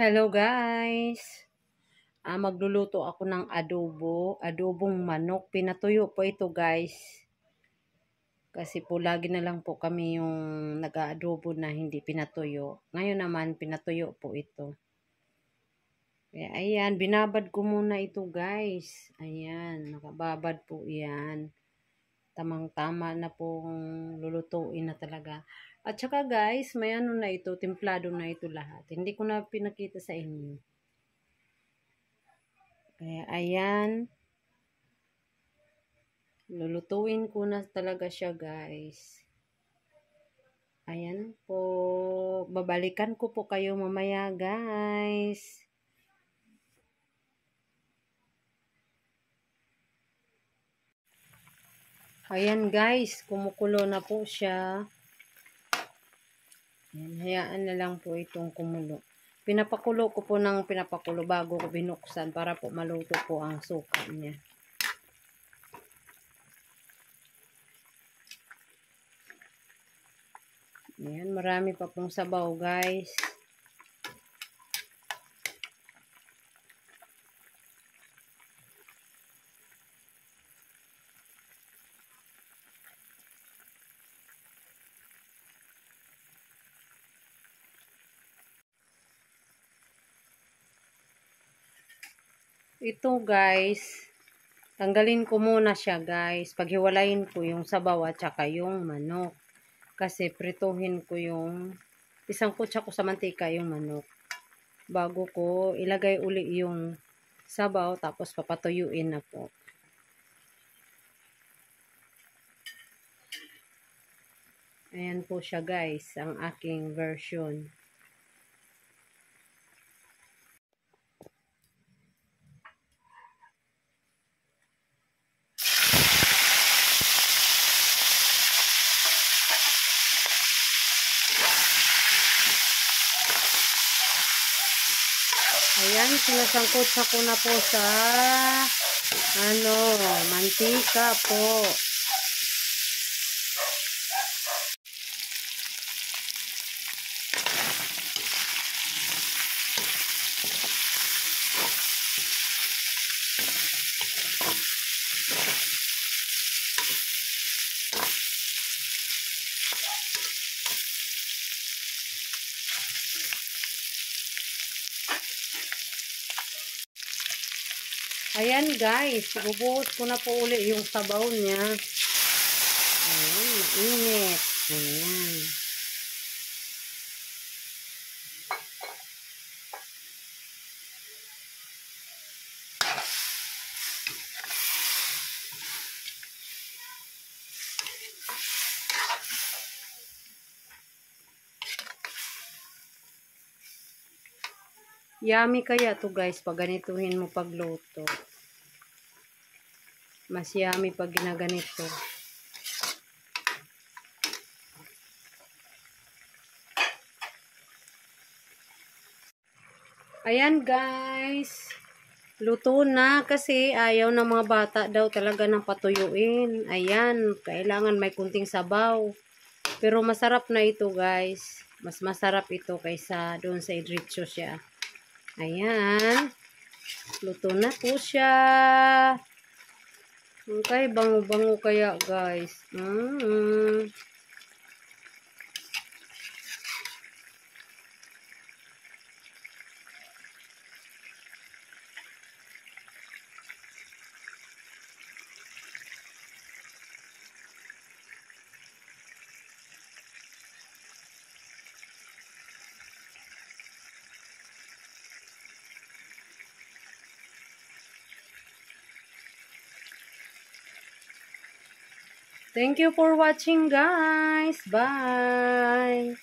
Hello guys! Magluluto ako ng adobong manok. Pinatuyo po ito guys. Kasi po lagi na lang po kami yung nag-aadobo na hindi pinatuyo. Ngayon naman pinatuyo po ito. Kaya ayan, binabad ko muna ito guys. Ayan, nakababad po yan. Tamang-tama na pong lulutuin na talaga. At saka guys, may ano na ito, templado na ito lahat. Hindi ko na pinakita sa inyo. Kaya ayan, lulutuin ko na talaga siya guys. Ayan po, babalikan ko po kayo mamaya guys. Ayan guys, kumukulo na po siya. Ayan, hayaan na lang po itong kumulo. Pinapakulo ko po ng pinapakulo bago ko binuksan para po maluto po ang suka niya. Ayan, marami pa pong sabaw guys. Ito guys, tanggalin ko muna siya guys. Paghiwalayin ko yung sabaw at saka yung manok. Kasi prituhin ko yung isang kutsa ko sa mantika yung manok. Bago ko ilagay uli yung sabaw tapos papatuyuin na po. Ayan po siya guys, ang aking version. Ayan, sinasangkot ko na po sa mantika po. Ayan guys, bubuhos ko na po uli yung sabaw niya. Ayan, mainit. Ayan. Yummy kaya to guys pag ganituhin mo pagluto. Mas yummy pag ginaganito. Ayan guys. Luto na kasi ayaw ng mga bata daw talaga ng patuyuin. Ayan, kailangan may kunting sabaw. Pero masarap na ito guys. Mas masarap ito kaysa doon sa idritso siya. Ayan. Luto na po siya. Okay, bango-bango kaya guys. Thank you for watching guys. Bye.